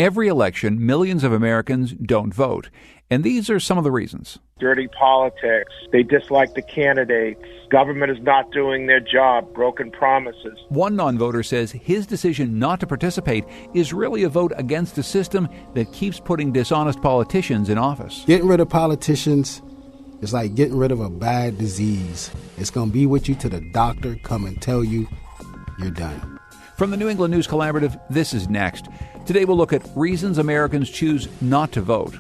Every election, millions of Americans don't vote. And these are some of the reasons. Dirty politics. They dislike the candidates. Government is not doing their job. Broken promises. One non-voter says his decision not to participate is really a vote against a system that keeps putting dishonest politicians in office. Getting rid of politicians is like getting rid of a bad disease. It's going to be with you till the doctor come and tell you you're done. From the New England News Collaborative, this is Next. Today we'll look at reasons Americans choose not to vote.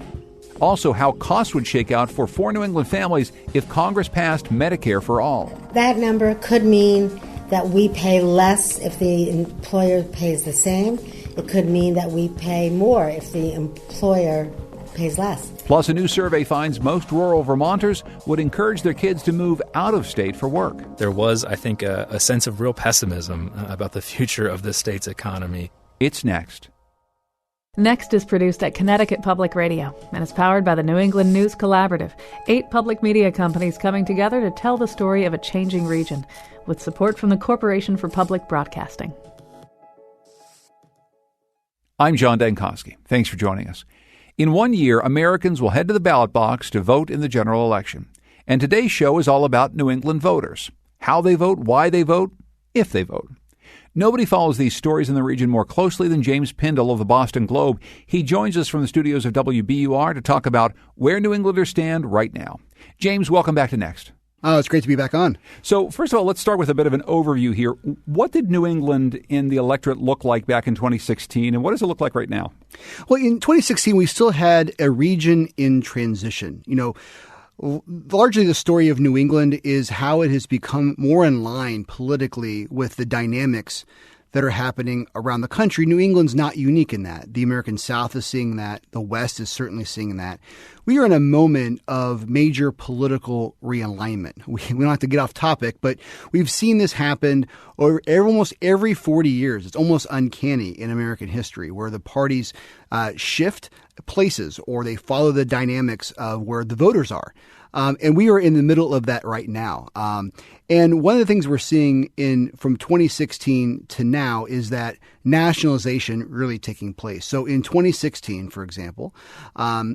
Also, how costs would shake out for 4 New England families if Congress passed Medicare for all. That number could mean that we pay less if the employer pays the same. It could mean that we pay more if the employer pays less. Plus, a new survey finds most rural Vermonters would encourage their kids to move out of state for work. There was, I think, a sense of real pessimism about the future of the state's economy. It's Next. Next is produced at Connecticut Public Radio and is powered by the New England News Collaborative, 8 public media companies coming together to tell the story of a changing region, with support from the Corporation for Public Broadcasting. I'm John Dankosky. Thanks for joining us. In 1 year, Americans will head to the ballot box to vote in the general election. And today's show is all about New England voters. How they vote, why they vote, if they vote. Nobody follows these stories in the region more closely than James Pindle of the Boston Globe. He joins us from the studios of WBUR to talk about where New Englanders stand right now. James, welcome back to Next. Oh, it's great to be back on. So, first of all, let's start with a bit of an overview here. What did New England in the electorate look like back in 2016, and what does it look like right now? Well, in 2016, we still had a region in transition. Largely the story of New England is how it has become more in line politically with the dynamics that are happening around the country. New England's not unique in that. The American South is seeing that. The West is certainly seeing that. We are in a moment of major political realignment. We don't have to get off topic, but we've seen this happen almost every 40 years. It's almost uncanny in American history where the parties shift places or they follow the dynamics of where the voters are. And we are in the middle of that right now. And one of the things we're seeing from 2016 to now is that nationalization really taking place. So in 2016, for example,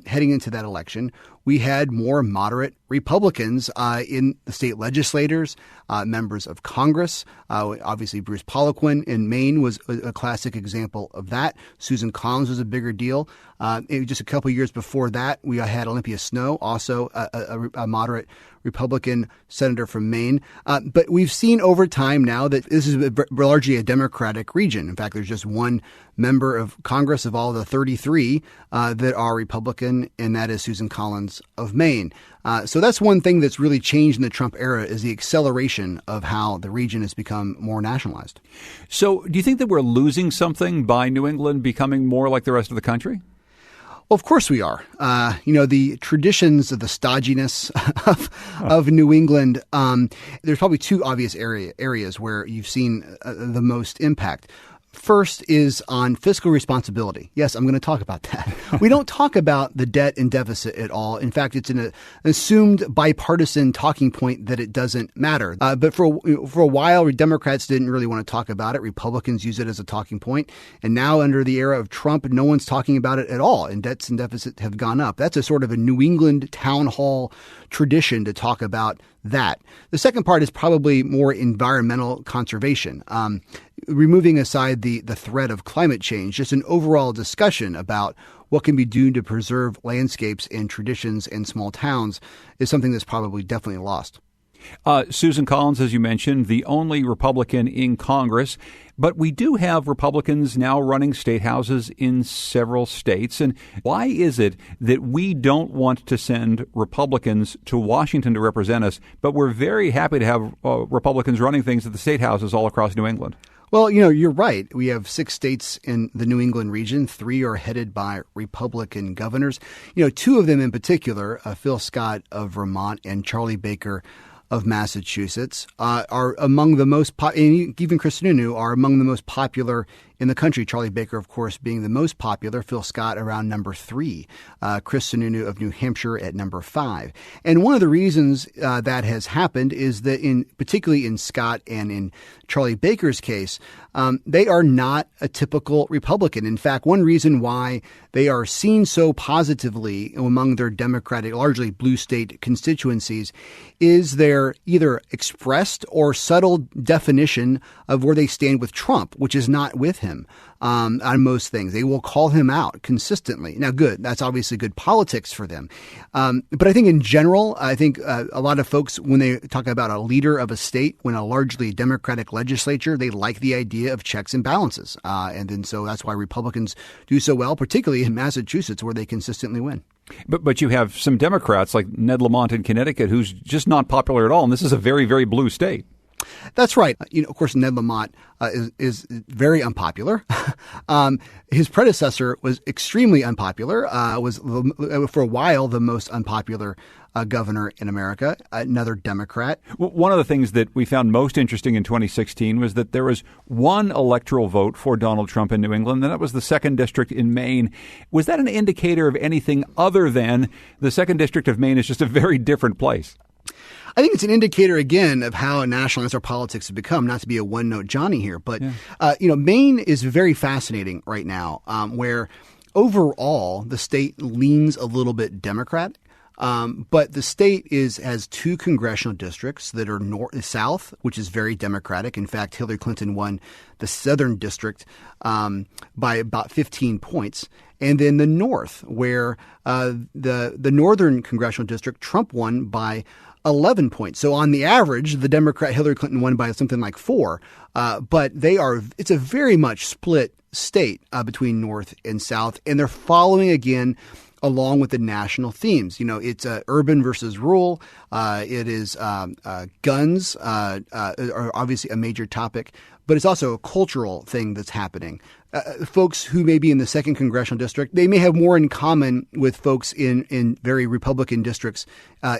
heading into that election, we had more moderate Republicans in the state legislators, members of Congress. Obviously, Bruce Poliquin in Maine was a classic example of that. Susan Collins was a bigger deal. Just a couple of years before that, we had Olympia Snowe, also a moderate Republican senator from Maine. But we've seen over time now that this is largely a Democratic region. In fact, there's just one member of Congress of all the 33 that are Republican, and that is Susan Collins of Maine. So that's one thing that's really changed in the Trump era is the acceleration of how the region has become more nationalized. So do you think that we're losing something by New England becoming more like the rest of the country? Well, of course we are. The traditions of the stodginess of New England, there's probably 2 obvious areas where you've seen the most impact. First is on fiscal responsibility. Yes, I'm going to talk about that. We don't talk about the debt and deficit at all. In fact, it's an assumed bipartisan talking point that it doesn't matter. But for a while, Democrats didn't really want to talk about it. Republicans use it as a talking point. And now under the era of Trump, no one's talking about it at all. And debts and deficits have gone up. That's a sort of a New England town hall tradition to talk about that. The second part is probably more environmental conservation. Removing aside the threat of climate change, just an overall discussion about what can be done to preserve landscapes and traditions in small towns is something that's probably definitely lost. Susan Collins, as you mentioned, the only Republican in Congress, but we do have Republicans now running state houses in several states. And why is it that we don't want to send Republicans to Washington to represent us, but we're very happy to have Republicans running things at the state houses all across New England? Well, you're right. We have 6 states in the New England region. 3 are headed by Republican governors. 2 of them in particular, Phil Scott of Vermont and Charlie Baker of Massachusetts, are among the most, and even Chris Sununu are among the most popular in the country. Charlie Baker, of course, being the most popular, Phil Scott around number 3, Chris Sununu of New Hampshire at number 5. And one of the reasons that has happened is that particularly in Scott and in Charlie Baker's case, they are not a typical Republican. In fact, one reason why they are seen so positively among their Democratic, largely blue state constituencies is their either expressed or subtle definition of where they stand with Trump, which is not with him on most things. They will call him out consistently. Now, good. That's obviously good politics for them. But I think in general, I think a lot of folks, when they talk about a leader of a state, when a largely Democratic legislature, they like the idea of checks and balances. And then so that's why Republicans do so well, particularly in Massachusetts, where they consistently win. But you have some Democrats like Ned Lamont in Connecticut who's just not popular at all. And this is a very, very blue state. That's right. Of course, Ned Lamont is very unpopular. His predecessor was extremely unpopular, was for a while the most unpopular governor in America, another Democrat. One of the things that we found most interesting in 2016 was that there was one electoral vote for Donald Trump in New England, and that was the 2nd District in Maine. Was that an indicator of anything other than the 2nd District of Maine is just a very different place? I think it's an indicator, again, of how nationalized our politics have become, not to be a one-note Johnny here. But, Maine is very fascinating right now, where overall the state leans a little bit Democratic. But the state has 2 congressional districts that are south, which is very Democratic. In fact, Hillary Clinton won the southern district by about 15 points. And then the north, where the northern congressional district, Trump won by 11 points. So on the average, the Democrat Hillary Clinton won by something like 4. But it's a very much split state between north and south. And they're following, again, along with the national themes. It's urban versus rural. It is guns are obviously a major topic, but it's also a cultural thing that's happening. Folks who may be in the 2nd congressional district, they may have more in common with folks in very Republican districts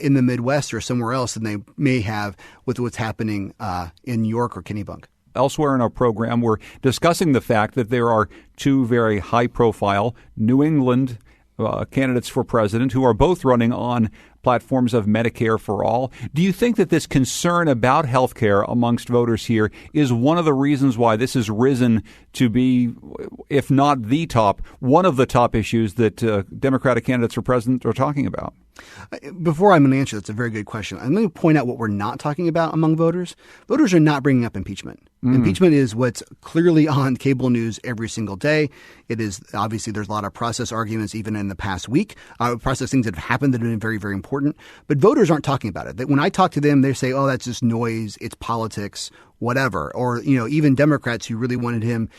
in the Midwest or somewhere else than they may have with what's happening in New York or Kennebunk. Elsewhere in our program, we're discussing the fact that there are 2 very high-profile New England candidates for president who are both running on platforms of Medicare for all. Do you think that this concern about health care amongst voters here is one of the reasons why this has risen to be, if not the top, one of the top issues that Democratic candidates for president are talking about? Before I'm going to answer, that's a very good question. I'm going to point out what we're not talking about among voters. Voters are not bringing up impeachment. Impeachment is what's clearly on cable news every single day. It is obviously there's a lot of process arguments even in the past week, process things that have happened that have been very, very important. But voters aren't talking about it. When I talk to them, they say, oh, that's just noise. It's politics, whatever. Or, even Democrats who really wanted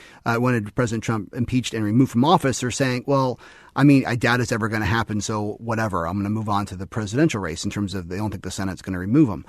President Trump impeached and removed from office are saying, well, I doubt it's ever going to happen. So whatever, I'm going to move on to the presidential race in terms of they don't think the Senate's going to remove him.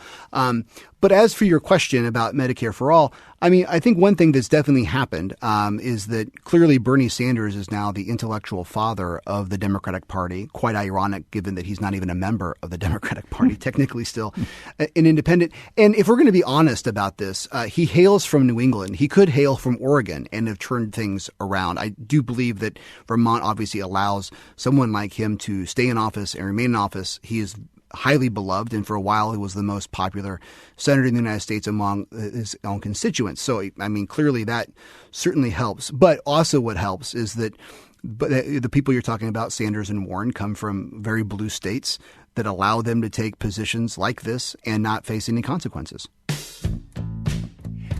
But as for your question about Medicare for all, I think one thing that's definitely happened is that clearly Bernie Sanders is now the intellectual father of the Democratic Party. Quite ironic, given that he's not even a member of the Democratic Party, technically still an independent. And if we're going to be honest about this, he hails from New England. He could hail from Oregon and have turned things around. I do believe that Vermont obviously allows someone like him to stay in office and remain in office. He is highly beloved, and for a while he was the most popular senator in the United States among his own constituents. So, clearly that certainly helps. But also what helps is that the people you're talking about, Sanders and Warren, come from very blue states that allow them to take positions like this and not face any consequences.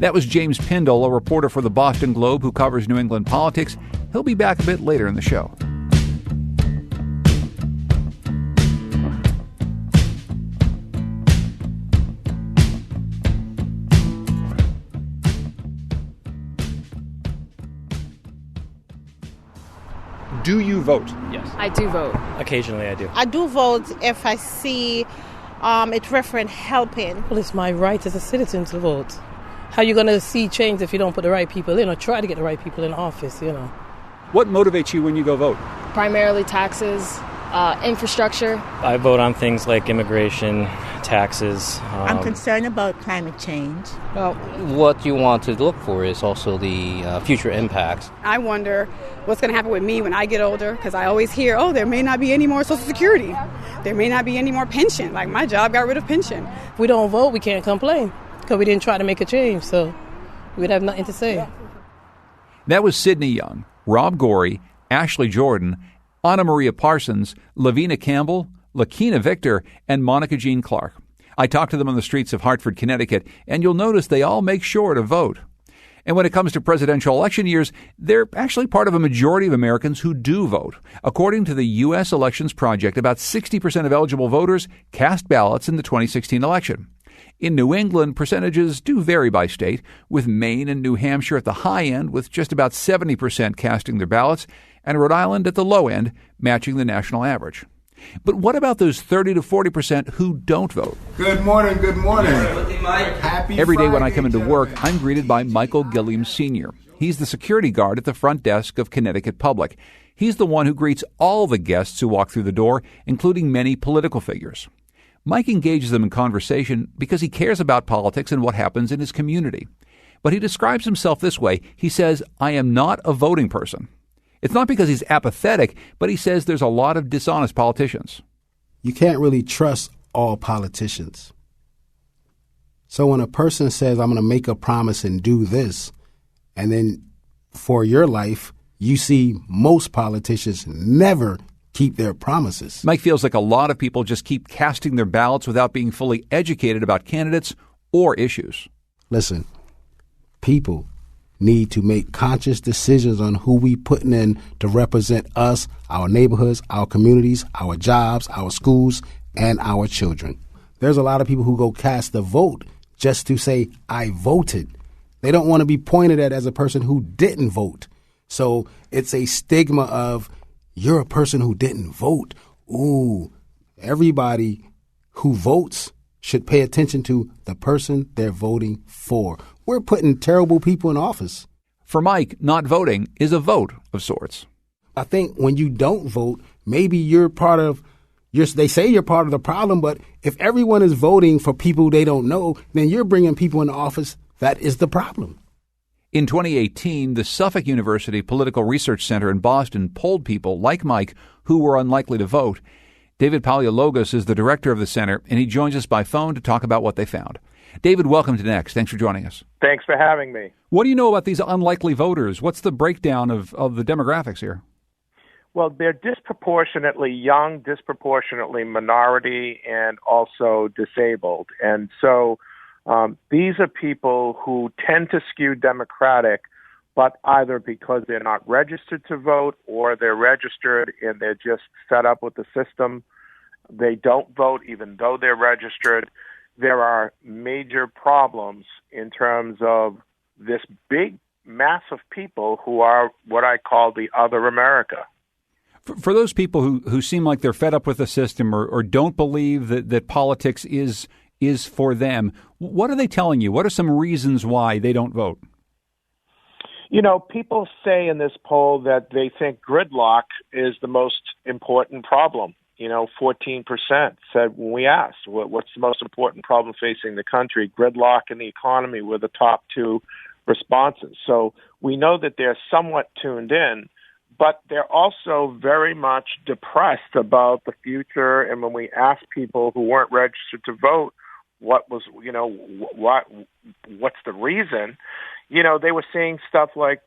That was James Pindle, a reporter for the Boston Globe who covers New England politics. He'll be back a bit later in the show. Do you vote? Yes. I do vote. Occasionally I do. I do vote if I see it referent helping. Well, it's my right as a citizen to vote. How are you going to see change if you don't put the right people in or try to get the right people in office, What motivates you when you go vote? Primarily taxes, infrastructure. I vote on things like immigration, taxes. I'm concerned about climate change. Well, what you want to look for is also the future impacts. I wonder what's going to happen with me when I get older, because I always hear, oh, there may not be any more Social Security. There may not be any more pension. Like, my job got rid of pension. If we don't vote, we can't complain because we didn't try to make a change, so we'd have nothing to say. That was Sidney Young, Rob Gorey, Ashley Jordan, Anna Maria Parsons, Lavina Campbell, Lakina Victor, and Monica Jean Clark. I talked to them on the streets of Hartford, Connecticut, and you'll notice they all make sure to vote. And when it comes to presidential election years, they're actually part of a majority of Americans who do vote. According to the U.S. Elections Project, about 60% of eligible voters cast ballots in the 2016 election. In New England, percentages do vary by state, with Maine and New Hampshire at the high end, with just about 70% casting their ballots, and Rhode Island at the low end, matching the national average. But what about those 30 to 40% who don't vote? Good morning, good morning. Happy Every day when I come into work, I'm greeted by Michael Gilliam Sr. He's the security guard at the front desk of Connecticut Public. He's the one who greets all the guests who walk through the door, including many political figures. Mike engages them in conversation because he cares about politics and what happens in his community. But he describes himself this way. He says, I am not a voting person. It's not because he's apathetic, but he says there's a lot of dishonest politicians. You can't really trust all politicians. So when a person says, I'm going to make a promise and do this, and then for your life, you see most politicians never keep their promises. Mike feels like a lot of people just keep casting their ballots without being fully educated about candidates or issues. Listen, people need to make conscious decisions on who we putting in to represent us, our neighborhoods, our communities, our jobs, our schools, and our children. There's a lot of people who go cast a vote just to say, I voted. They don't want to be pointed at as a person who didn't vote. So it's a stigma of, you're a person who didn't vote. Ooh, everybody who votes should pay attention to the person they're voting for. We're putting terrible people in office. For Mike, not voting is a vote of sorts. I think when you don't vote, maybe you're part of, they say you're part of the problem, but if everyone is voting for people they don't know, then you're bringing people in office. That is the problem. In 2018, the Suffolk University Political Research Center in Boston polled people like Mike who were unlikely to vote. David Paleologos is the director of the center, and he joins us by phone to talk about what they found. David, welcome to Next. Thanks for joining us. Thanks for having me. What do you know about these unlikely voters? What's the breakdown of the demographics here? Well, they're disproportionately young, disproportionately minority, and also disabled. And so these are people who tend to skew Democratic, but either because they're not registered to vote or they're registered and they're just fed up with the system. They don't vote even though they're registered. There are major problems in terms of this big mass of people who are what I call the other America. For those people who seem like they're fed up with the system or don't believe that politics is for them, what are they telling you? What are some reasons why they don't vote? You know, people say in this poll that they think gridlock is the most important problem. You know, 14% said when we asked, what's the most important problem facing the country? Gridlock and the economy were the top two responses. So we know that they're somewhat tuned in, but they're also very much depressed about the future. And when we asked people who weren't registered to vote, what's the reason? You know, they were saying stuff like,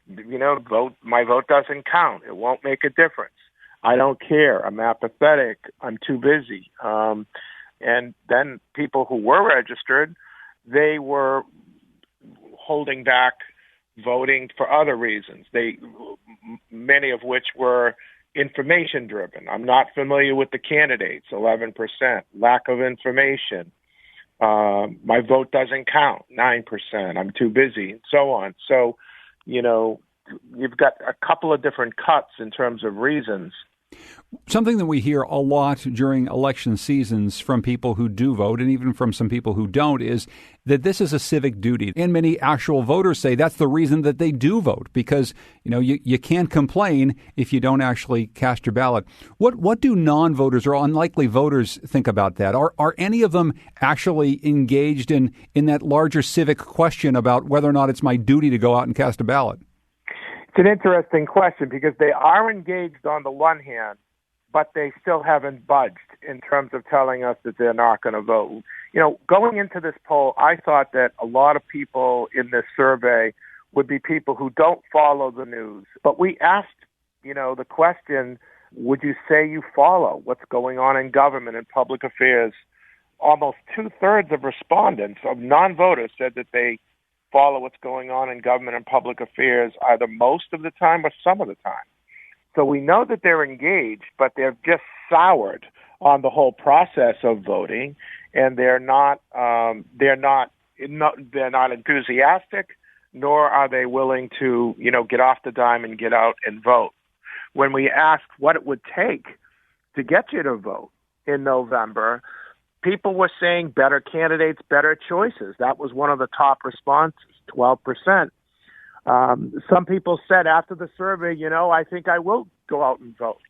my vote doesn't count. It won't make a difference. I don't care. I'm apathetic. I'm too busy. And then people who were registered, they were holding back voting for other reasons. Many of which were information driven. I'm not familiar with the candidates, 11%. Lack of information. My vote doesn't count, 9%. I'm too busy, and so on. So, you've got a couple of different cuts in terms of reasons Something that we hear a lot during election seasons from people who do vote and even from some people who don't is that this is a civic duty. And many actual voters say that's the reason that they do vote, because, you can't complain if you don't actually cast your ballot. What do non-voters or unlikely voters think about that? Are any of them actually engaged in that larger civic question about whether or not it's my duty to go out and cast a ballot? It's an interesting question because they are engaged on the one hand, but they still haven't budged in terms of telling us that they're not going to vote. Going into this poll, I thought that a lot of people in this survey would be people who don't follow the news. But we asked, the question, would you say you follow what's going on in government and public affairs? Almost 2/3 of respondents, of non-voters, said that they follow what's going on in government and public affairs either most of the time or some of the time. So we know that they're engaged, but they're just soured on the whole process of voting, and they're not enthusiastic, nor are they willing to get off the dime and get out and vote. When we asked what it would take to get you to vote in November, people were saying better candidates, better choices. That was one of the top responses, 12%. Some people said after the survey, I think I will go out and vote.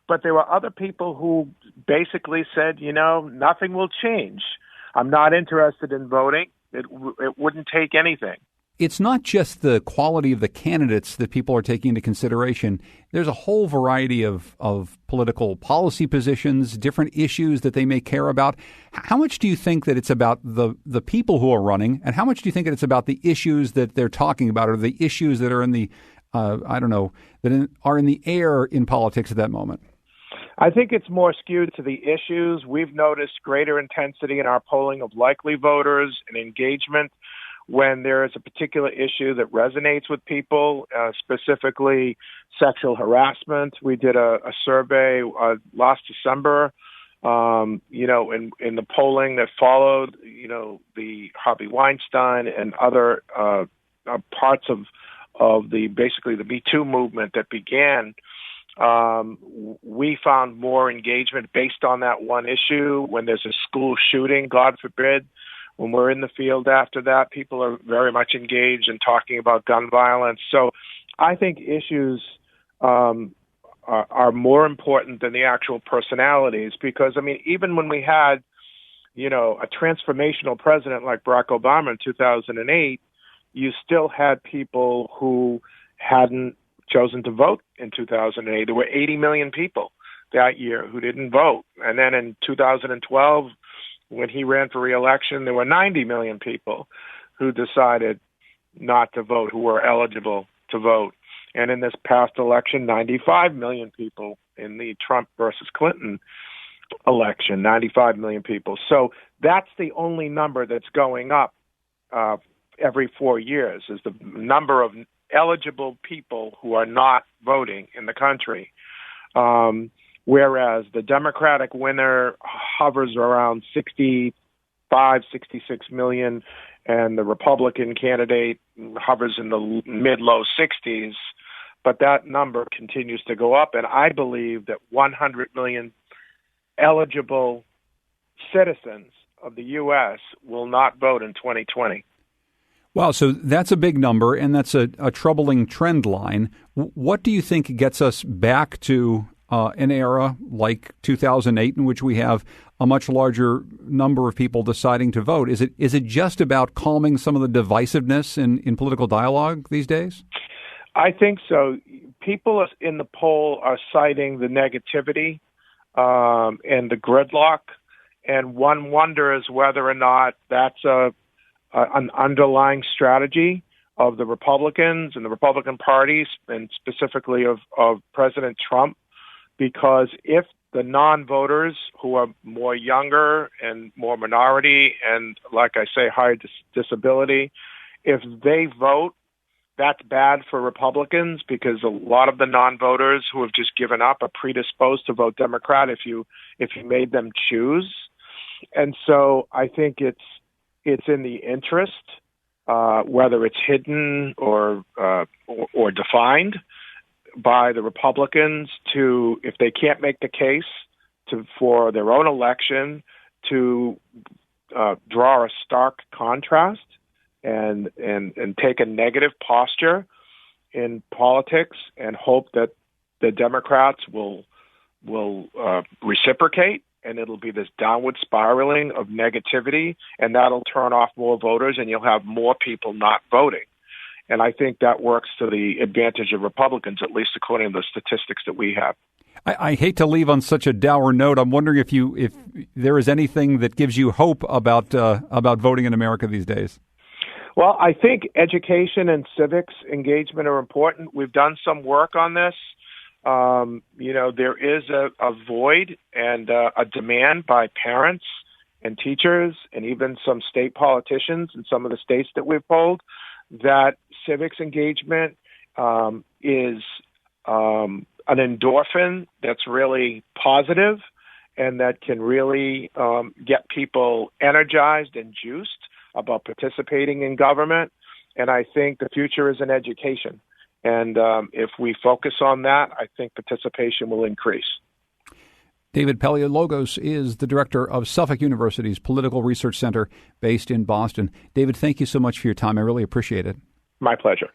But there were other people who basically said, nothing will change. I'm not interested in voting. It wouldn't take anything. It's not just the quality of the candidates that people are taking into consideration. There's a whole variety of political policy positions, different issues that they may care about. How much do you think that it's about the people who are running, and how much do you think that it's about the issues that they're talking about, or the issues that are in the, are in the air in politics at that moment? I think it's more skewed to the issues. We've noticed greater intensity in our polling of likely voters and engagement when there is a particular issue that resonates with people, specifically sexual harassment. We did a survey last December, in the polling that followed, the Harvey Weinstein and other parts of the Me Too movement that began. We found more engagement based on that one issue. When there's a school shooting, God forbid, when we're in the field after that, people are very much engaged in talking about gun violence. So I think issues are more important than the actual personalities, because, even when we had, a transformational president like Barack Obama in 2008, you still had people who hadn't chosen to vote in 2008. There were 80 million people that year who didn't vote. And then in 2012, when he ran for re-election, there were 90 million people who decided not to vote, who were eligible to vote. And in this past election, 95 million people in the Trump versus Clinton election, 95 million people. So that's the only number that's going up every 4 years, is the number of eligible people who are not voting in the country. Whereas the Democratic winner hovers around 65, 66 million, and the Republican candidate hovers in the mid-low 60s. But that number continues to go up, and I believe that 100 million eligible citizens of the U.S. will not vote in 2020. Wow, so that's a big number, and that's a troubling trend line. What do you think gets us back to an era like 2008 in which we have a much larger number of people deciding to vote? Is it just about calming some of the divisiveness in political dialogue these days? I think so. People in the poll are citing the negativity and the gridlock, and one wonders whether or not that's an underlying strategy of the Republicans and the Republican parties, and specifically of President Trump. Because if the non-voters, who are more younger and more minority and, like I say, higher disability, if they vote, that's bad for Republicans, because a lot of the non-voters who have just given up are predisposed to vote Democrat if you made them choose. And so I think it's in the interest, whether it's hidden or defined, by the Republicans to, if they can't make the case for their own election, to draw a stark contrast and take a negative posture in politics and hope that the Democrats will reciprocate, and it'll be this downward spiraling of negativity, and that'll turn off more voters, and you'll have more people not voting. And I think that works to the advantage of Republicans, at least according to the statistics that we have. I hate to leave on such a dour note. I'm wondering if there is anything that gives you hope about voting in America these days. Well, I think education and civics engagement are important. We've done some work on this. There is a void and a demand by parents and teachers and even some state politicians in some of the states that we've polled that civics engagement is an endorphin that's really positive and that can really get people energized and juiced about participating in government. And I think the future is in education. And if we focus on that, I think participation will increase. David Paleologos is the director of Suffolk University's Political Research Center based in Boston. David, thank you so much for your time. I really appreciate it. My pleasure.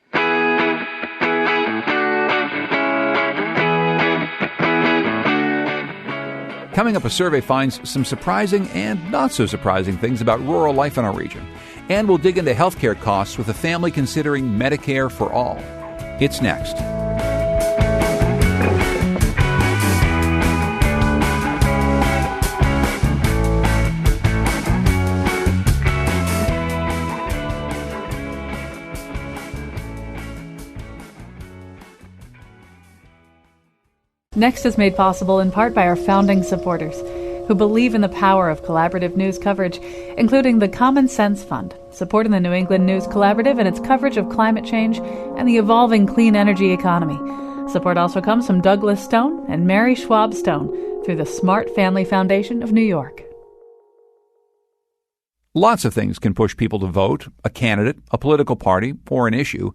Coming up, a survey finds some surprising and not so surprising things about rural life in our region. And we'll dig into healthcare costs with a family considering Medicare for all. It's next. Next is made possible in part by our founding supporters, who believe in the power of collaborative news coverage, including the Common Sense Fund, supporting the New England News Collaborative and its coverage of climate change and the evolving clean energy economy. Support also comes from Douglas Stone and Mary Schwab Stone through the Smart Family Foundation of New York. Lots of things can push people to vote: a candidate, a political party, or an issue.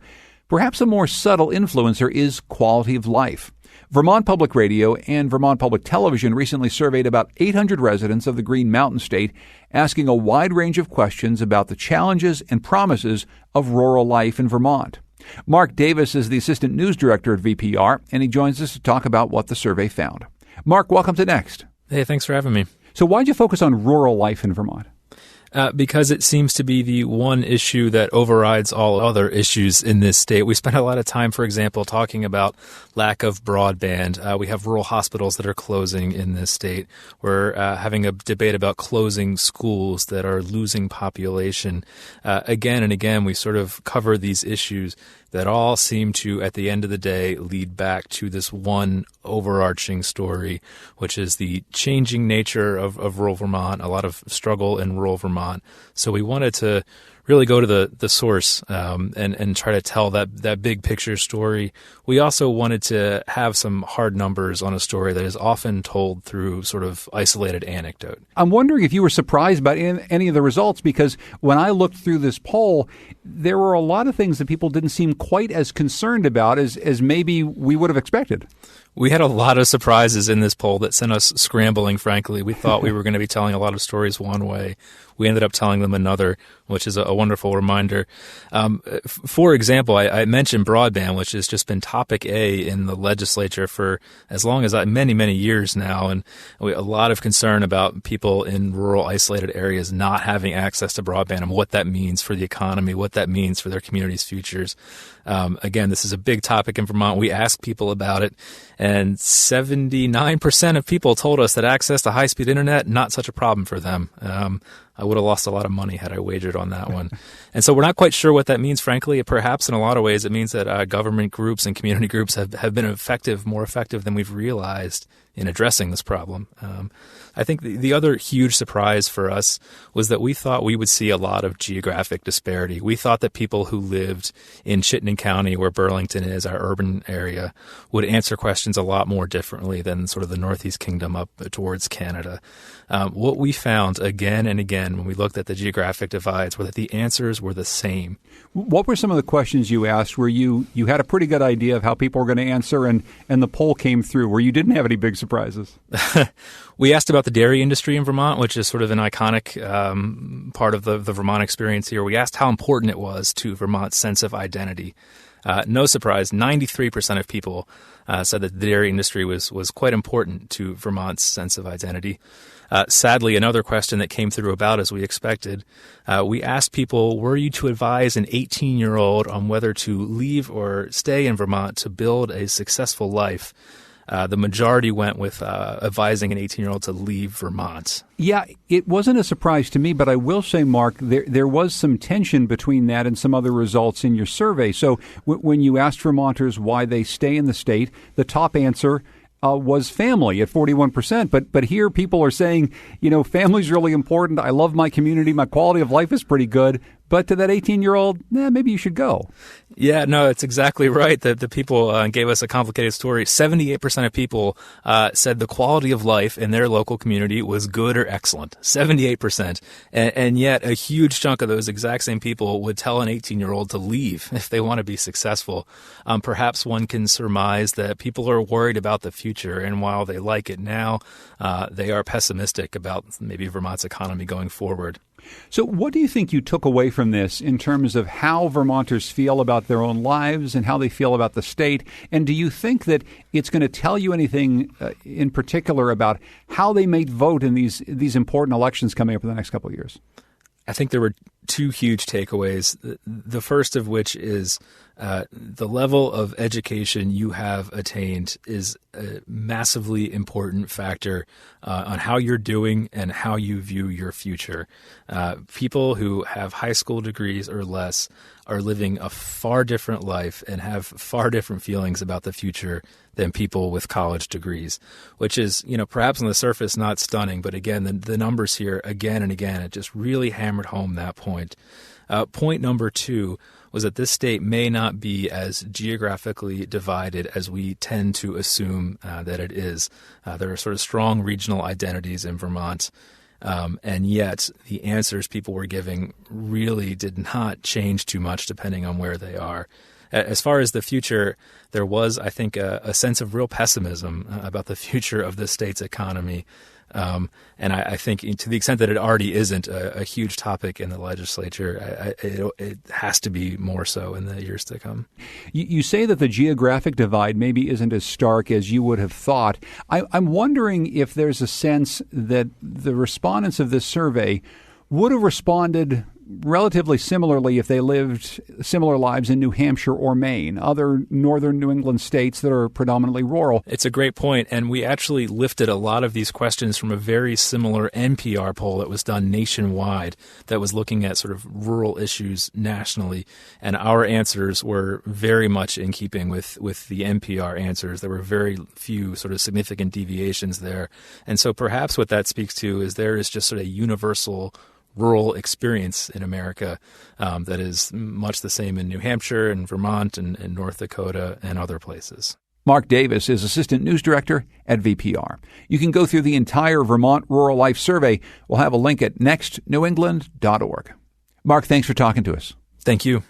Perhaps a more subtle influencer is quality of life. Vermont Public Radio and Vermont Public Television recently surveyed about 800 residents of the Green Mountain State, asking a wide range of questions about the challenges and promises of rural life in Vermont. Mark Davis is the assistant news director at VPR, and he joins us to talk about what the survey found. Mark, welcome to Next. Hey, thanks for having me. So why'd you focus on rural life in Vermont? Because it seems to be the one issue that overrides all other issues in this state. We spent a lot of time, for example, talking about lack of broadband. We have rural hospitals that are closing in this state. We're having a debate about closing schools that are losing population. Again and again, we sort of cover these issues that all seem to, at the end of the day, lead back to this one overarching story, which is the changing nature of rural Vermont, a lot of struggle in rural Vermont. So we wanted to really go to the source and try to tell that big picture story. We also wanted to have some hard numbers on a story that is often told through sort of isolated anecdote. I'm wondering if you were surprised by any of the results, because when I looked through this poll, there were a lot of things that people didn't seem quite as concerned about as maybe we would have expected. We had a lot of surprises in this poll that sent us scrambling, frankly. We thought we were going to be telling a lot of stories one way. We ended up telling them another, which is a wonderful reminder. For example, I mentioned broadband, which has just been topic A in the legislature for as long as many, many years now. And a lot of concern about people in rural, isolated areas not having access to broadband and what that means for the economy, what that means for their communities' futures. Again, this is a big topic in Vermont. We asked people about it, and 79% of people told us that access to high-speed internet, not such a problem for them. I would have lost a lot of money had I wagered on that one. And so we're not quite sure what that means, frankly. Perhaps in a lot of ways it means that government groups and community groups have been more effective than we've realized in addressing this problem. I think the other huge surprise for us was that we thought we would see a lot of geographic disparity. We thought that people who lived in Chittenden County, where Burlington is, our urban area, would answer questions a lot more differently than sort of the Northeast Kingdom up towards Canada. What we found again and again again, when we looked at the geographic divides, were that the answers were the same. What were some of the questions you asked where you had a pretty good idea of how people were going to answer and the poll came through, where you didn't have any big surprises? We asked about the dairy industry in Vermont, which is sort of an iconic part of the Vermont experience here. We asked how important it was to Vermont's sense of identity. No surprise, 93% of people said that the dairy industry was quite important to Vermont's sense of identity. Sadly, another question that came through about as we expected, we asked people, were you to advise an 18-year-old on whether to leave or stay in Vermont to build a successful life? The majority went with advising an 18-year-old to leave Vermont. Yeah, it wasn't a surprise to me, but I will say, Mark, there was some tension between that and some other results in your survey. So when you asked Vermonters why they stay in the state, the top answer was family at 41%. But here people are saying, family's really important. I love my community. My quality of life is pretty good. But to that 18-year-old, maybe you should go. Yeah, no, it's exactly right. The people gave us a complicated story. 78% of people said the quality of life in their local community was good or excellent. 78%. And yet a huge chunk of those exact same people would tell an 18-year-old to leave if they want to be successful. Perhaps one can surmise that people are worried about the future. And while they like it now, they are pessimistic about maybe Vermont's economy going forward. So what do you think you took away from this in terms of how Vermonters feel about their own lives and how they feel about the state? And do you think that it's going to tell you anything in particular about how they may vote in these important elections coming up in the next couple of years? I think there were two huge takeaways. The first of which is the level of education you have attained is a massively important factor on how you're doing and how you view your future. People who have high school degrees or less are living a far different life and have far different feelings about the future than people with college degrees, which is, perhaps on the surface not stunning, but again, the numbers here again and again, it just really hammered home that point. Point number two was that this state may not be as geographically divided as we tend to assume that it is. There are sort of strong regional identities in Vermont, and yet the answers people were giving really did not change too much depending on where they are. As far as the future, there was, I think, a sense of real pessimism about the future of the state's economy. And I think to the extent that it already isn't a huge topic in the legislature, it has to be more so in the years to come. You say that the geographic divide maybe isn't as stark as you would have thought. I'm wondering if there's a sense that the respondents of this survey would have responded relatively similarly if they lived similar lives in New Hampshire or Maine, other northern New England states that are predominantly rural. It's a great point, and we actually lifted a lot of these questions from a very similar NPR poll that was done nationwide that was looking at sort of rural issues nationally, and our answers were very much in keeping with the NPR answers. There were very few sort of significant deviations there, and so perhaps what that speaks to is there is just sort of a universal rural experience in America that is much the same in New Hampshire and Vermont and North Dakota and other places. Mark Davis is Assistant News Director at VPR. You can go through the entire Vermont Rural Life Survey. We'll have a link at nextnewengland.org. Mark, thanks for talking to us. Thank you.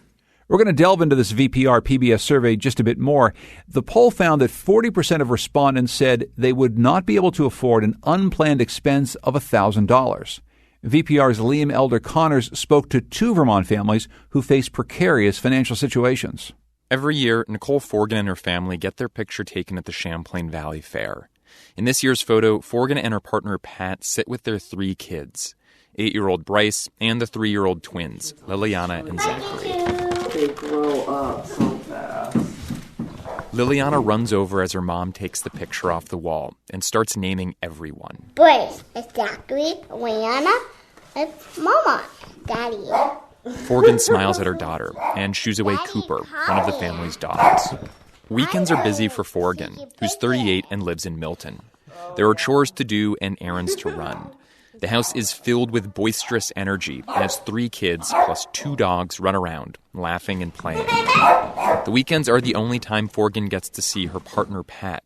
We're going to delve into this VPR PBS survey just a bit more. The poll found that 40% of respondents said they would not be able to afford an unplanned expense of $1,000. VPR's Liam Elder Connors spoke to two Vermont families who face precarious financial situations. Every year, Nicole Forgan and her family get their picture taken at the Champlain Valley Fair. In this year's photo, Forgan and her partner Pat sit with their 3 kids, 8-year-old Bryce and the 3-year-old twins, Liliana and Zachary. They grow up so fast. Liliana runs over as her mom takes the picture off the wall and starts naming everyone. Bryce, it's Zachary, Liliana, it's Mama, Daddy. Forgan smiles at her daughter and shoos away Cooper, one of the family's dogs. Weekends are busy for Forgan, who's 38 and lives in Milton. There are chores to do and errands to run. The house is filled with boisterous energy as 3 kids plus 2 dogs run around, laughing and playing. The weekends are the only time Forgan gets to see her partner Pat.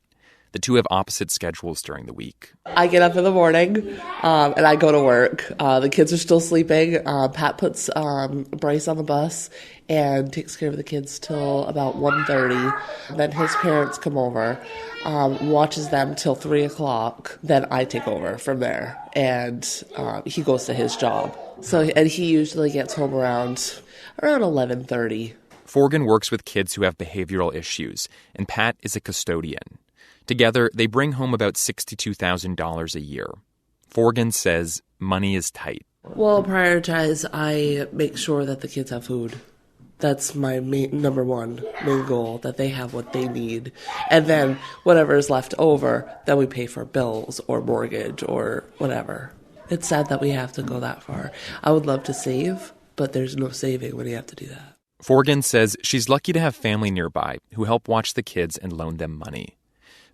The two have opposite schedules during the week. I get up in the morning and I go to work. The kids are still sleeping. Pat puts Bryce on the bus and takes care of the kids till about 1:30. Then his parents come over, watches them till 3 o'clock. Then I take over from there, and he goes to his job. And he usually gets home around 11:30. Forgan works with kids who have behavioral issues, and Pat is a custodian. Together, they bring home about $62,000 a year. Forgan says money is tight. Well, prioritize, I make sure that the kids have food. That's my number one main goal, that they have what they need. And then whatever is left over, then we pay for bills or mortgage or whatever. It's sad that we have to go that far. I would love to save, but there's no saving when you have to do that. Forgan says she's lucky to have family nearby who help watch the kids and loan them money.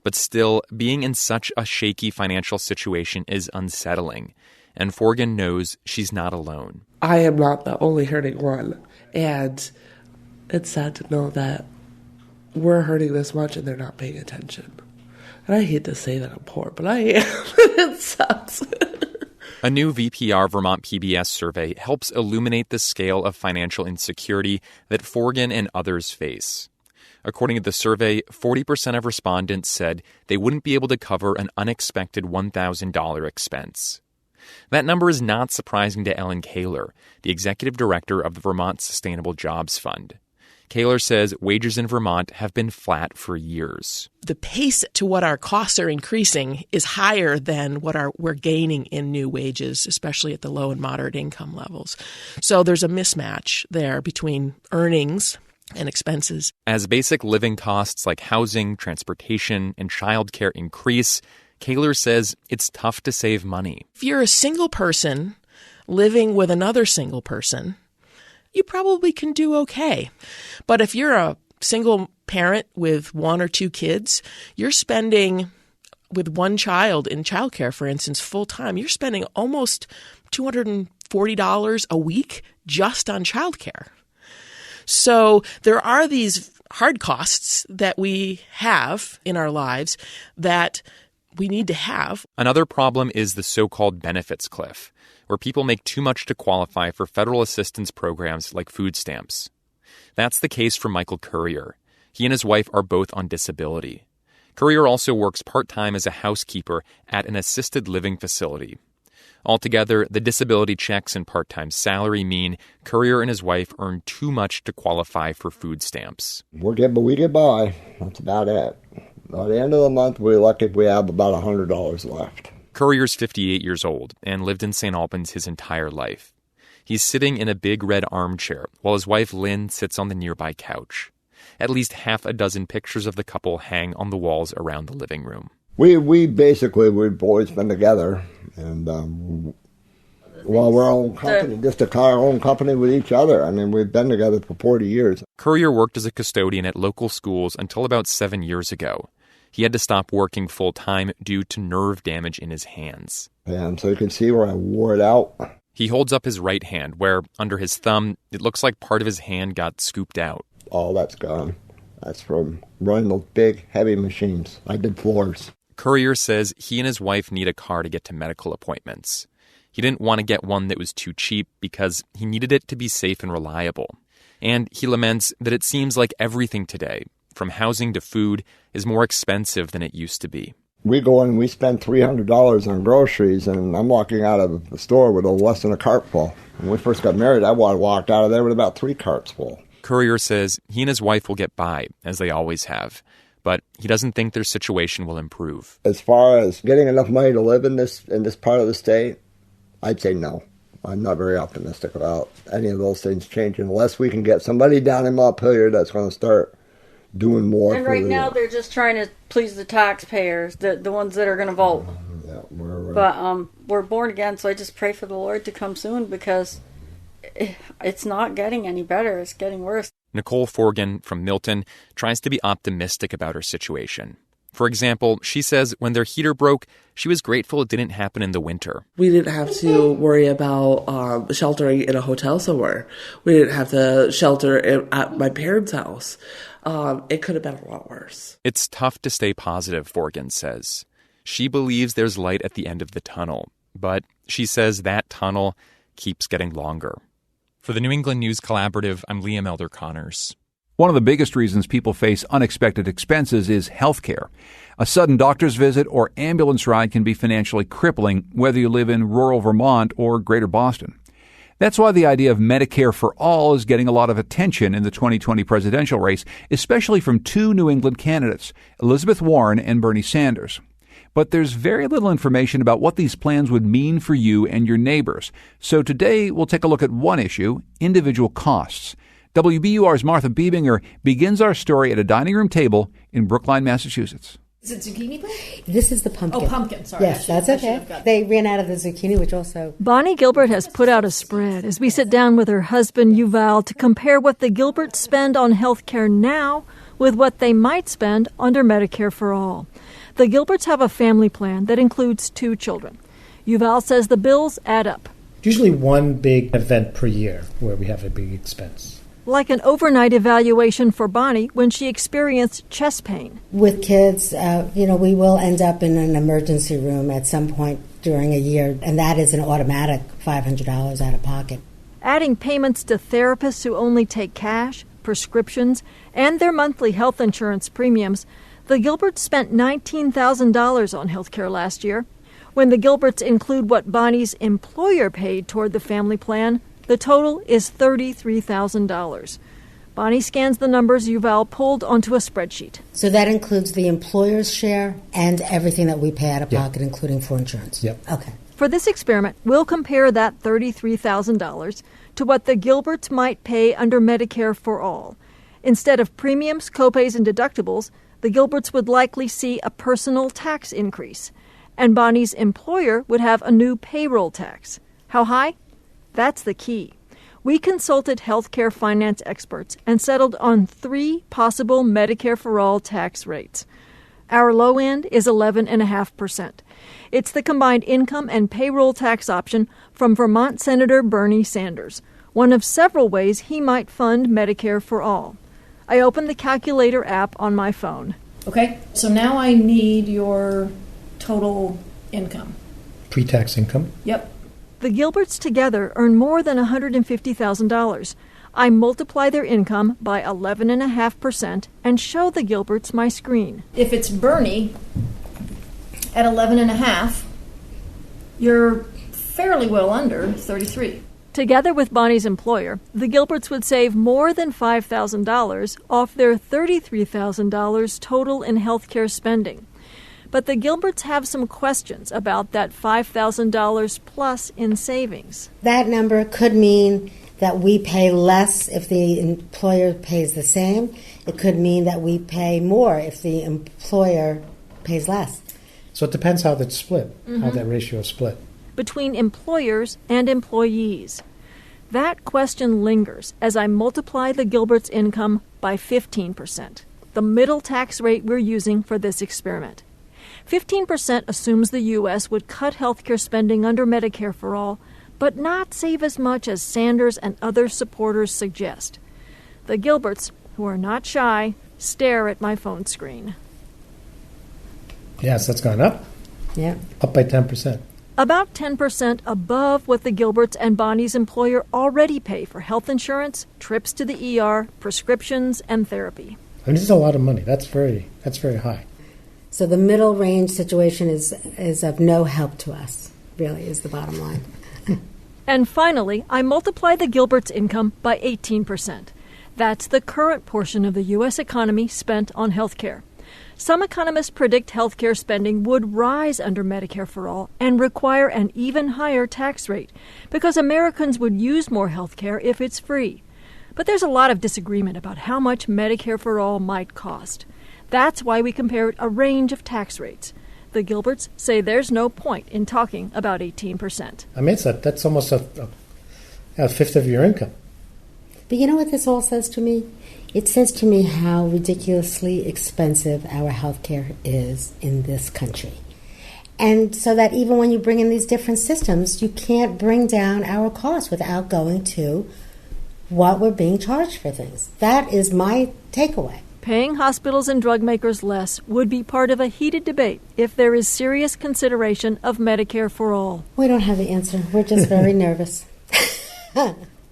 But still, being in such a shaky financial situation is unsettling, and Forgan knows she's not alone. I am not the only hurting one, and it's sad to know that we're hurting this much and they're not paying attention. And I hate to say that I'm poor, but I am. It sucks. A new VPR Vermont PBS survey helps illuminate the scale of financial insecurity that Forgan and others face. According to the survey, 40% of respondents said they wouldn't be able to cover an unexpected $1,000 expense. That number is not surprising to Ellen Kaler, the executive director of the Vermont Sustainable Jobs Fund. Kaler says wages in Vermont have been flat for years. The pace to what our costs are increasing is higher than what we're gaining in new wages, especially at the low and moderate income levels. So there's a mismatch there between earnings and expenses. As basic living costs like housing, transportation, and childcare increase, Kaler says it's tough to save money. If you're a single person living with another single person, you probably can do okay. But if you're a single parent with one or two kids, you're spending, with one child in childcare, for instance, full time, you're spending almost $240 a week just on childcare. So there are these hard costs that we have in our lives that we need to have. Another problem is the so-called benefits cliff, where people make too much to qualify for federal assistance programs like food stamps. That's the case for Michael Currier. He and his wife are both on disability. Currier also works part-time as a housekeeper at an assisted living facility. Altogether, the disability checks and part-time salary mean Currier and his wife earn too much to qualify for food stamps. We get by. That's about it. By the end of the month, we're lucky if we have about $100 left. Currier's 58 years old and lived in St. Albans his entire life. He's sitting in a big red armchair while his wife Lynn sits on the nearby couch. At least half a dozen pictures of the couple hang on the walls around the living room. We've always been together, and we're our own company, just our own company with each other. I mean, we've been together for 40 years. Currier worked as a custodian at local schools until about 7 years ago. He had to stop working full-time due to nerve damage in his hands. And so you can see where I wore it out. He holds up his right hand, where, under his thumb, it looks like part of his hand got scooped out. All that's gone. That's from running those big, heavy machines. I did floors. Currier says he and his wife need a car to get to medical appointments. He didn't want to get one that was too cheap because he needed it to be safe and reliable. And he laments that it seems like everything today, from housing to food, is more expensive than it used to be. We go in and we spend $300 on groceries, and I'm walking out of the store with less than a cart full. When we first got married, I walked out of there with about 3 carts full. Currier says he and his wife will get by, as they always have. But he doesn't think their situation will improve. As far as getting enough money to live in this part of the state, I'd say no. I'm not very optimistic about any of those things changing unless we can get somebody down in Montpelier that's going to start doing more. And right now they're just trying to please the taxpayers, the ones that are going to vote. Yeah, but we're born again, so I just pray for the Lord to come soon because it's not getting any better. It's getting worse. Nicole Forgan from Milton tries to be optimistic about her situation. For example, she says when their heater broke, she was grateful it didn't happen in the winter. We didn't have to worry about sheltering in a hotel somewhere. We didn't have to shelter at my parents' house. It could have been a lot worse. It's tough to stay positive, Forgan says. She believes there's light at the end of the tunnel, but she says that tunnel keeps getting longer. For the New England News Collaborative, I'm Liam Elder Connors. One of the biggest reasons people face unexpected expenses is health care. A sudden doctor's visit or ambulance ride can be financially crippling, whether you live in rural Vermont or greater Boston. That's why the idea of Medicare for all is getting a lot of attention in the 2020 presidential race, especially from two New England candidates, Elizabeth Warren and Bernie Sanders. But there's very little information about what these plans would mean for you and your neighbors. So today we'll take a look at one issue, individual costs. WBUR's Martha Biebinger begins our story at a dining room table in Brookline, Massachusetts. Is it zucchini? This is the pumpkin. Oh, pumpkin, sorry. Yes, that's okay. They ran out of the zucchini, which also... Bonnie Gilbert has put out a spread as we sit down with her husband, Yuval, to compare what the Gilberts spend on health care now with what they might spend under Medicare for All. The Gilberts have a family plan that includes 2 children. Yuval says the bills add up. Usually one big event per year where we have a big expense. Like an overnight evaluation for Bonnie when she experienced chest pain. With kids, we will end up in an emergency room at some point during a year, and that is an automatic $500 out of pocket. Adding payments to therapists who only take cash, prescriptions, and their monthly health insurance premiums, the Gilberts spent $19,000 on health care last year. When the Gilberts include what Bonnie's employer paid toward the family plan, the total is $33,000. Bonnie scans the numbers Yuval pulled onto a spreadsheet. So that includes the employer's share and everything that we pay out of pocket, including for insurance? Yep. Okay. For this experiment, we'll compare that $33,000 to what the Gilberts might pay under Medicare for All. Instead of premiums, copays, and deductibles, the Gilberts would likely see a personal tax increase, and Bonnie's employer would have a new payroll tax. How high? That's the key. We consulted healthcare finance experts and settled on 3 possible Medicare for All tax rates. Our low end is 11.5%. It's the combined income and payroll tax option from Vermont Senator Bernie Sanders, one of several ways he might fund Medicare for All. I opened the calculator app on my phone. Okay, so now I need your total income. Pre-tax income? Yep. The Gilberts together earn more than $150,000. I multiply their income by 11.5% and show the Gilberts my screen. If it's Bernie at 11.5, you're fairly well under 33. Together with Bonnie's employer, the Gilberts would save more than $5,000 off their $33,000 total in health care spending. But the Gilberts have some questions about that $5,000 plus in savings. That number could mean that we pay less if the employer pays the same. It could mean that we pay more if the employer pays less. So it depends how that's split, how that ratio is split. Between employers and employees. That question lingers as I multiply the Gilberts' income by 15%, the middle tax rate we're using for this experiment. 15% assumes the U.S. would cut healthcare spending under Medicare for All, but not save as much as Sanders and other supporters suggest. The Gilberts, who are not shy, stare at my phone screen. Yes, that's gone up. Yeah. Up by 10%. About 10% above what the Gilberts and Bonnie's employer already pay for health insurance, trips to the ER, prescriptions, and therapy. I mean, this is a lot of money. That's very high. So the middle range situation is of no help to us, really, is the bottom line. And finally, I multiply the Gilberts' income by 18%. That's the current portion of the U.S. economy spent on health care. Some economists predict health care spending would rise under Medicare for All and require an even higher tax rate because Americans would use more health care if it's free. But there's a lot of disagreement about how much Medicare for All might cost. That's why we compared a range of tax rates. The Gilberts say there's no point in talking about 18%. I mean, that's almost a fifth of your income. But you know what this all says to me? It says to me how ridiculously expensive our health care is in this country. And so that even when you bring in these different systems, you can't bring down our costs without going to what we're being charged for things. That is my takeaway. paying hospitals and drug makers less would be part of a heated debate if there is serious consideration of Medicare for all. We don't have the answer. We're just very nervous.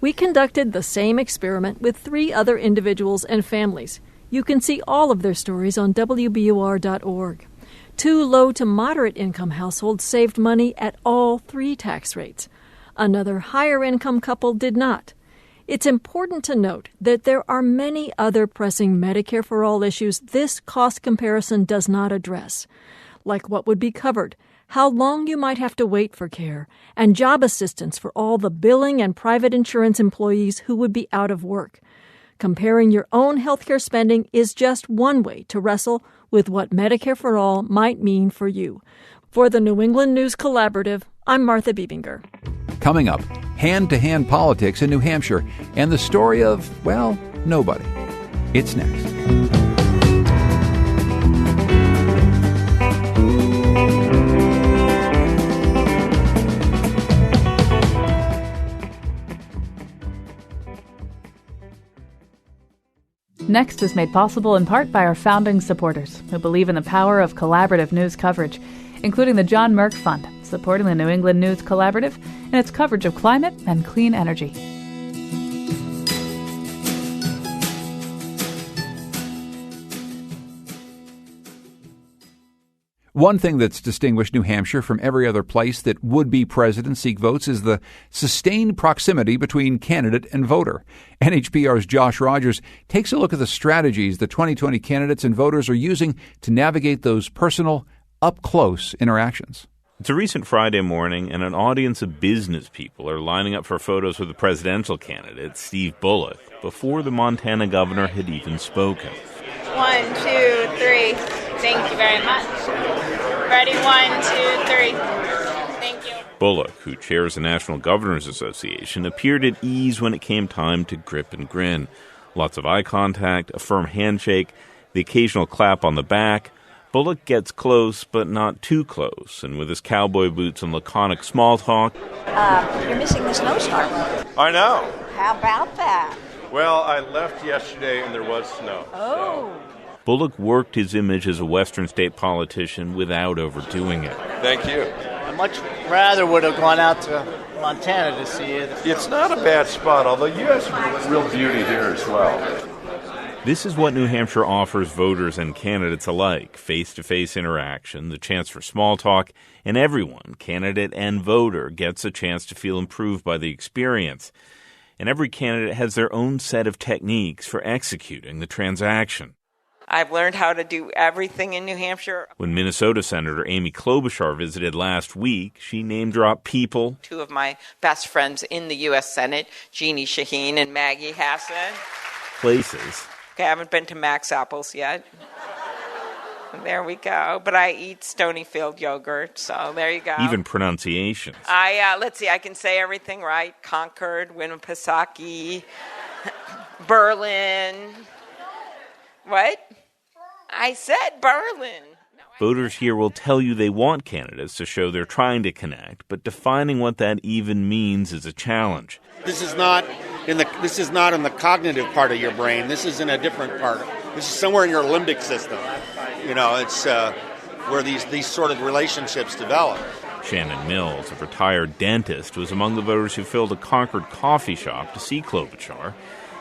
We conducted the same experiment with 3 other individuals and families. You can see all of their stories on WBUR.org. 2 low to moderate income households saved money at all 3 tax rates. Another higher income couple did not. It's important to note that there are many other pressing Medicare for all issues this cost comparison does not address, like what would be covered, how long you might have to wait for care, and job assistance for all the billing and private insurance employees who would be out of work. Comparing your own healthcare spending is just one way to wrestle with what Medicare for all might mean for you. For the New England News Collaborative, I'm Martha Biebinger. Coming up, hand-to-hand politics in New Hampshire and the story of, well, nobody. It's next. Next is made possible in part by our founding supporters who believe in the power of collaborative news coverage, including the John Merck Fund, supporting the New England News Collaborative and its coverage of climate and clean energy. One thing that's distinguished New Hampshire from every other place that would-be presidents seek votes is the sustained proximity between candidate and voter. NHPR's Josh Rogers takes a look at the strategies the 2020 candidates and voters are using to navigate those personal, up-close interactions. It's a recent Friday morning, and an audience of business people are lining up for photos with the presidential candidate, Steve Bullock, before the Montana governor had even spoken. 1, 2, 3. Thank you very much. Ready? 1, 2, 3. Thank you. Bullock, who chairs the National Governors Association, appeared at ease when it came time to grip and grin. Lots of eye contact, a firm handshake, the occasional clap on the back. Bullock gets close, but not too close, and with his cowboy boots and laconic small talk... You're missing the snowstorm. I know. How about that? Well, I left yesterday and there was snow. Oh. Bullock worked his image as a Western state politician without overdoing it. Thank you. I much rather would have gone out to Montana to see it. It's not a bad spot, although you have some real beauty here as well. This is what New Hampshire offers voters and candidates alike: face-to-face interaction, the chance for small talk, and everyone, candidate and voter, gets a chance to feel improved by the experience. And every candidate has their own set of techniques for executing the transaction. I've learned how to do everything in New Hampshire. When Minnesota Senator Amy Klobuchar visited last week, she name-dropped people. 2 of my best friends in the U.S. Senate, Jeannie Shaheen and Maggie Hassan. Places. Okay, I haven't been to Max Apples yet. There we go. But I eat Stonyfield yogurt, so there you go. Even pronunciations. Let's see, I can say everything right. Concord, Winnipesaukee, Berlin. What? I said Berlin. Voters here will tell you they want candidates to show they're trying to connect, but defining what that even means is a challenge. This is not in the cognitive part of your brain. This is in a different part. This is somewhere in your limbic system. You know, it's where these sort of relationships develop. Shannon Mills, a retired dentist, was among the voters who filled a Concord coffee shop to see Klobuchar.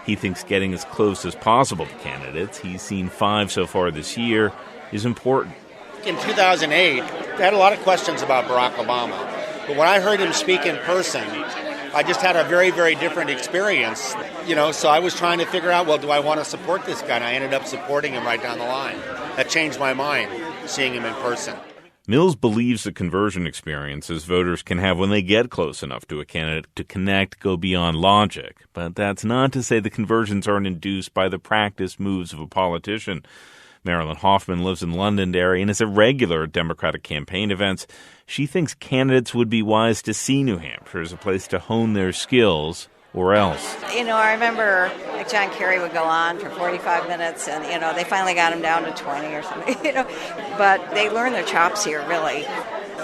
He thinks getting as close as possible to candidates, he's seen 5 so far this year, is important. In 2008, I had a lot of questions about Barack Obama. But when I heard him speak in person, I just had a very, very different experience. You know, so I was trying to figure out, well, do I want to support this guy? And I ended up supporting him right down the line. That changed my mind, seeing him in person. Mills believes the conversion experiences voters can have when they get close enough to a candidate to connect go beyond logic. But that's not to say the conversions aren't induced by the practiced moves of a politician. Marilyn Hoffman lives in Londonderry and is a regular at Democratic campaign events. She thinks candidates would be wise to see New Hampshire as a place to hone their skills, or else. You know, I remember like John Kerry would go on for 45 minutes and, you know, they finally got him down to 20 or something, you know. But they learn their chops here, really.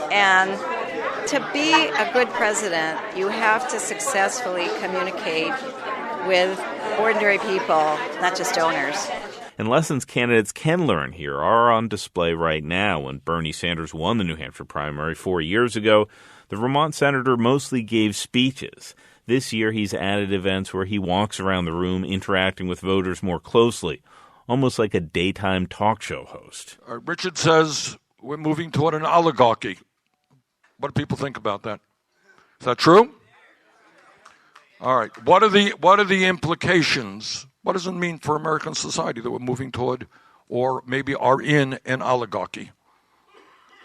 And to be a good president, you have to successfully communicate with ordinary people, not just donors. And lessons candidates can learn here are on display right now. When Bernie Sanders won the New Hampshire primary 4 years ago, the Vermont senator mostly gave speeches. This year, he's added events where he walks around the room interacting with voters more closely, almost like a daytime talk show host. Richard says we're moving toward an oligarchy. What do people think about that? Is that true? All right. What are the implications? What does it mean for American society that we're moving toward or maybe are in an oligarchy?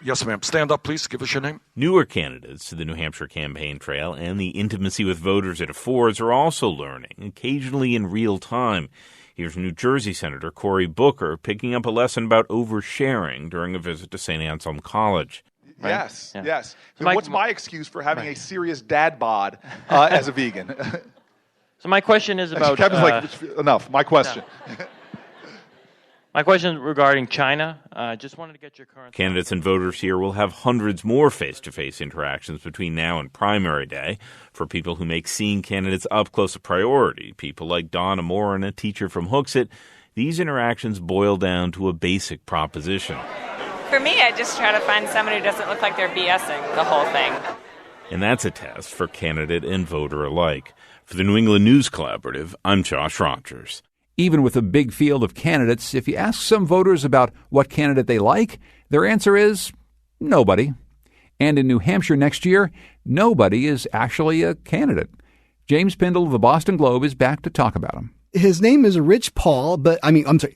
Yes, ma'am. Stand up, please. Give us your name. Newer candidates to the New Hampshire campaign trail and the intimacy with voters it affords are also learning, occasionally in real time. Here's New Jersey Senator Cory Booker picking up a lesson about oversharing during a visit to St. Anselm College. Right? Yes. So what's my excuse for having a serious dad bod as a vegan? So my question is about... Kevin's like, enough. My question. Yeah. My question regarding China. Just wanted to get your current... Candidates and voters here will have hundreds more face-to-face interactions between now and primary day. For people who make seeing candidates up close a priority, people like Donna Moore and a teacher from Hooksett, these interactions boil down to a basic proposition. For me, I just try to find someone who doesn't look like they're BSing the whole thing. And that's a test for candidate and voter alike. For the New England News Collaborative, I'm Josh Rogers. Even with a big field of candidates, if you ask some voters about what candidate they like, their answer is nobody. And in New Hampshire next year, nobody is actually a candidate. James Pindle of the Boston Globe is back to talk about him. His name is Rich Paul,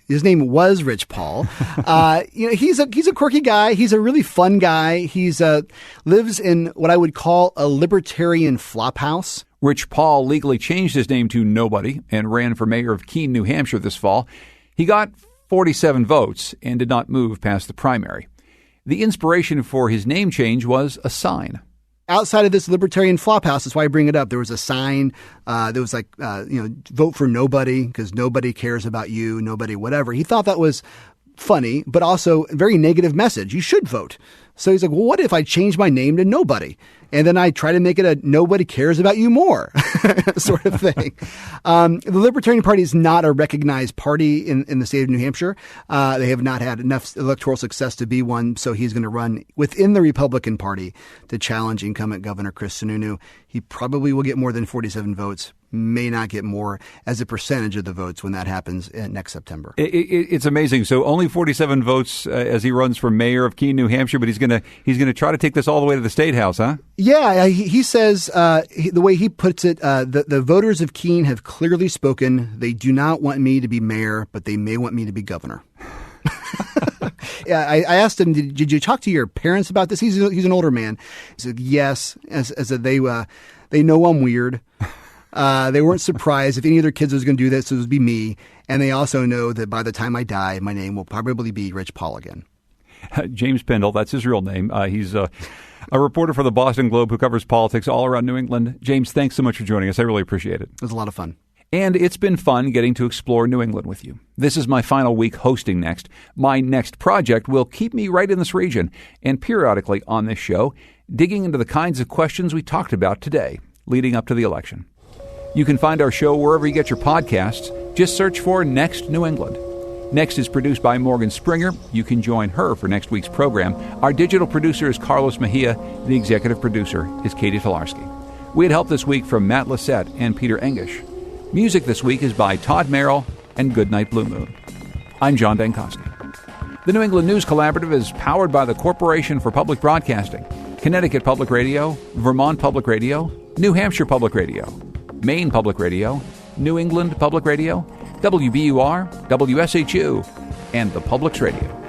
his name was Rich Paul. He's a quirky guy. He's a really fun guy. He's lives in what I would call a libertarian flophouse. Rich Paul legally changed his name to Nobody and ran for mayor of Keene, New Hampshire this fall. He got 47 votes and did not move past the primary. The inspiration for his name change was a sign. Outside of this libertarian flophouse, that's why I bring it up. There was a sign that was like, vote for nobody because nobody cares about you, nobody, whatever. He thought that was funny, but also a very negative message. You should vote. So he's like, well, what if I change my name to Nobody? And then I try to make it a nobody cares about you more sort of thing. The Libertarian Party is not a recognized party in the state of New Hampshire. They have not had enough electoral success to be one. So he's going to run within the Republican Party to challenge incumbent Governor Chris Sununu. He probably will get more than 47 votes, may not get more as a percentage of the votes when that happens next September. It's amazing. So only 47 votes as he runs for mayor of Keene, New Hampshire, but he's going to try to take this all the way to the State House, huh? Yeah, he says the way he puts it, the voters of Keene have clearly spoken. They do not want me to be mayor, but they may want me to be governor. Yeah, I asked him, did you talk to your parents about this? He's an older man. He said, yes, as they know I'm weird. They weren't surprised if any of their kids was going to do this, it would be me. And they also know that by the time I die, my name will probably be Rich Paul again. James Pindle, that's his real name. He's a reporter for the Boston Globe who covers politics all around New England. James, thanks so much for joining us. I really appreciate it. It was a lot of fun. And it's been fun getting to explore New England with you. This is my final week hosting Next. My next project will keep me right in this region and periodically on this show, digging into the kinds of questions we talked about today leading up to the election. You can find our show wherever you get your podcasts. Just search for Next New England. Next is produced by Morgan Springer. You can join her for next week's program. Our digital producer is Carlos Mejia. The executive producer is Katie Tolarski. We had help this week from Matt Lissette and Peter Engish. Music this week is by Todd Merrill and Goodnight Blue Moon. I'm John Dankowski. The New England News Collaborative is powered by the Corporation for Public Broadcasting, Connecticut Public Radio, Vermont Public Radio, New Hampshire Public Radio, Maine Public Radio, New England Public Radio, WBUR, WSHU, and the Public's Radio.